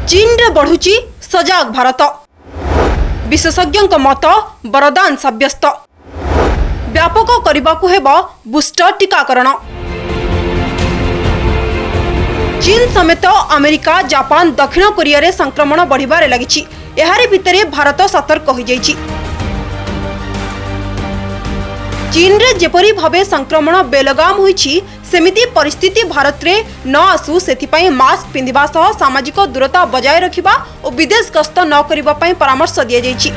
चीन रे बढ़ुची सजाग भारत, विशेषज्ञ मत वरदान साब्यस्त, व्यापक करबाकू हेबो बूस्टर टीकाकरण। चीन समेत अमेरिका, जापान, दक्षिण कोरिया रे संक्रमण बढ़िबारे लागिछि। एहारी भितरे भारत सतर्क हो जाइछि। चीन रे जेपरी भावे संक्रमण बेलगाम होइछि, सेमिति परिस्थिति भारत रे न आसु सेथिपाई मास्क पिंधिबा सह सामाजिक दूरता बजाय रखिबा और विदेश गस्त न करिबा पई परामर्श दिया जाइछि।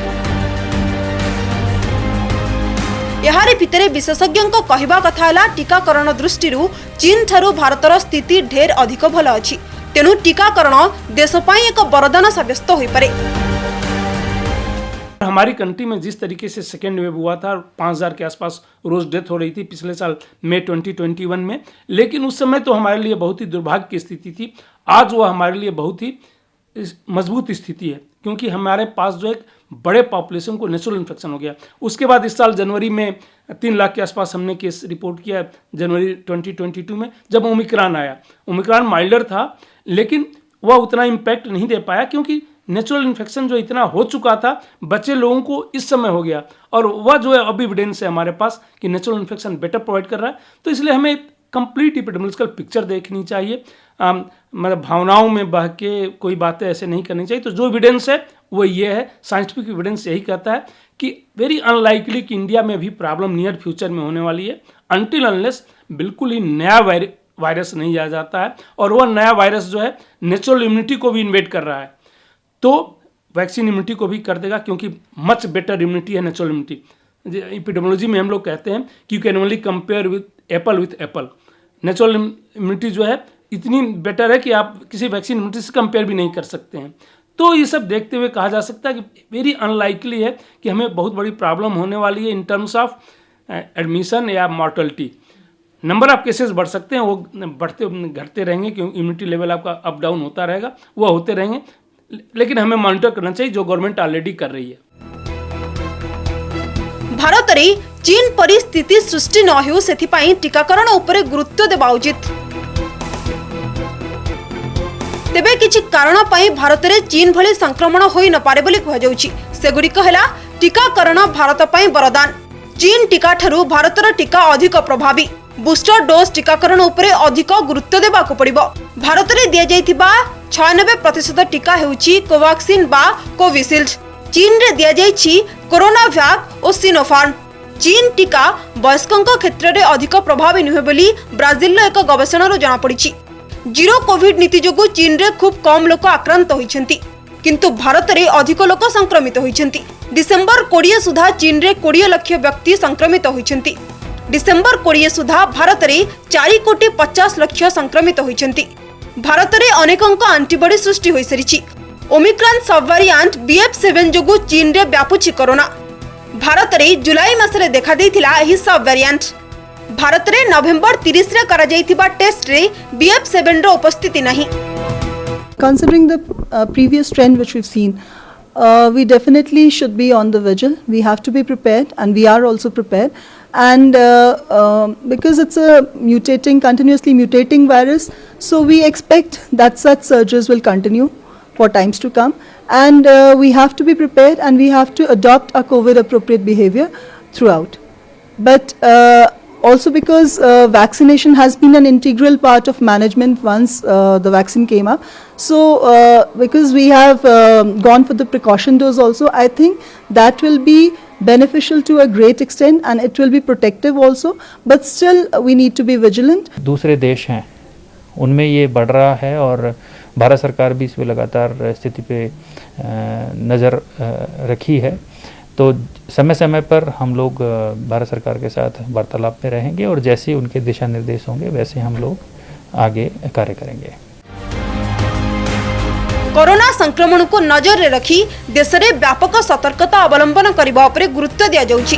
एहारी भितरे विशेषज्ञ कहवा कथा हला टीकाकरण दृष्टि चीन ठारू भारतर स्थिति ढेर अधिक भल अछि। तेणु टीकाकरण देश पई एक वरदान साब्यस्त होई पारे। हमारी कंट्री में जिस तरीके से सेकेंड वेव हुआ था, 5000 के आसपास रोज डेथ हो रही थी पिछले साल मई 2021 में, लेकिन उस समय तो हमारे लिए बहुत ही दुर्भाग्य की स्थिति थी। आज वो हमारे लिए बहुत ही मजबूत स्थिति है, क्योंकि हमारे पास जो एक बड़े पॉपुलेशन को नेचुरल इन्फेक्शन हो गया। उसके बाद इस साल जनवरी में 3 लाख के आसपास हमने केस रिपोर्ट किया जनवरी 2022 में, जब ओमिक्रॉन आया। ओमिक्रॉन माइल्डर था, लेकिन वह उतना इम्पैक्ट नहीं दे पाया, क्योंकि नेचुरल इन्फेक्शन जो इतना हो चुका था बच्चे लोगों को इस समय हो गया, और वह जो है अब एविडेंस है हमारे पास कि नेचुरल इन्फेक्शन बेटर प्रोवाइड कर रहा है। तो इसलिए हमें कंप्लीट एपिडेमियोलॉजिकल पिक्चर देखनी चाहिए। मतलब भावनाओं में बह के कोई बातें ऐसे नहीं करनी चाहिए। तो जो एविडेंस है वो ये है, साइंटिफिक एविडेंस यही कहता है कि वेरी अनलाइकली कि इंडिया में भी प्रॉब्लम नियर फ्यूचर में होने वाली है, अनटिल अनलेस बिल्कुल ही नया वायरस नहीं आ जाता है, और वह नया वायरस जो है नेचुरल इम्यूनिटी को भी इन्वेड कर रहा है। तो वैक्सीन इम्यूनिटी को भी कर देगा, क्योंकि मच बेटर इम्यूनिटी है नेचुरल इम्यूनिटी। एपिडेमियोलॉजी में हम लोग कहते हैं कि you can only compare with Apple. Natural immunity जो है इतनी बेटर है कि आप किसी वैक्सीन इम्यूनिटी से कंपेयर भी नहीं कर सकते हैं। तो ये सब देखते हुए कहा जा सकता है कि वेरी अनलाइकली है कि हमें बहुत बड़ी प्रॉब्लम होने वाली है इन टर्म्स ऑफ एडमिशन या मॉर्टलिटी। नंबर ऑफ केसेस बढ़ सकते हैं, वो घटते रहेंगे, क्योंकि इम्यूनिटी लेवल आपका अप डाउन होता रहेगा, वो होते रहेंगे, लेकिन हमें मॉनिटर करना चाहिए, जो गवर्नमेंट ऑलरेडी कर रही है। भारत रे चीन परिस्थिति सृष्टि न हो सेथिपाई टीकाकरण उपरे गुरुत्व देबा उचित। तेबे किछि कारण पई भारत रे चीन भली संक्रमण होई न पारे बोली कह जाउछि। सेगुड़िक हैला टीकाकरण भारत पई वरदान। चीन टीका ठारू भारतर टीका अधिक प्रभावी। बूस्टर डोज टीकाकरण उपरे अधिक गुरुत्व देबा को पड़िबो। भारत रे दिया जाइथिबा 96% टीका हेउछि कोवैक्सीन बा कोविशील्ड। चीन रे दिया जाइछि कोरोना वैक और सिनोफार्म। चीन टीका वयस्कंक क्षेत्र रे अधिक प्रभावी नुहे बोली ब्राजिल रो एक गवेषणा रो जाना पड़िछि। जीरो कोविड नीति जोगु चीन रे खूब कम लोक आक्रांत होइछन्ति, किंतु भारत रे अधिक लोक संक्रमित होइछन्ति। डिसेंबर 20 सुधा चीन रे 20 लाख व्यक्ति संक्रमित होइछन्ति। डिसेंबर 20 सुधा भारत रे 4 कोटी 50 लाख संक्रमित होइछन्ति। भारत रे अनेकंक एंटीबॉडी सृष्टि होई सरिछि। ओमिक्रॉन सब वेरिएंट BF7 जोगु चीन रे व्यापुछि कोरोना। भारत रे जुलाई मासरे देखा देइथिला एही सब वेरिएंट। भारत रे नवेंबर 30 रे करा जाइथिबा टेस्ट रे BF7 रो उपस्थिति नहीं। Considering the previous trend which we've seen, we definitely should be on the vigil. We have to be prepared, and we are also prepared. And because it's a continuously mutating virus, so we expect that such surges will continue for times to come. And we have to be prepared, and we have to adopt a COVID appropriate behavior throughout. But also because vaccination has been an integral part of management once the vaccine came up. So because we have gone for the precaution dose also, I think that will be beneficial to a great extent, and it will be protective also, but still we need to be vigilant. दूसरे देश हैं उनमें ये बढ़ रहा है, और भारत सरकार भी इस पे लगातार स्थिति पे नज़र रखी है। तो समय समय पर हम लोग भारत सरकार के साथ वार्तालाप में रहेंगे, और जैसे उनके दिशा निर्देश होंगे वैसे हम लोग आगे कार्य करेंगे। कोरोना संक्रमण को नजर रे रखी देश रे व्यापक सतर्कता अवलंबन करबा उपरे गुरुत्व दिया जाउछि।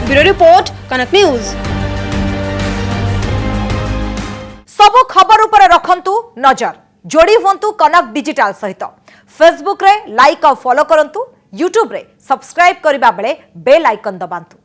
ब्यूरो रिपोर्ट, कनक न्यूज। सब खबर उपरे रखंतु नजर, जोड़ी हुंतु कनक डिजिटल सहित। फेसबुक रे लाइक और फॉलो करंतु, यूट्यूब रे सब्सक्राइब करबा बेले बेल आइकन दबांतु।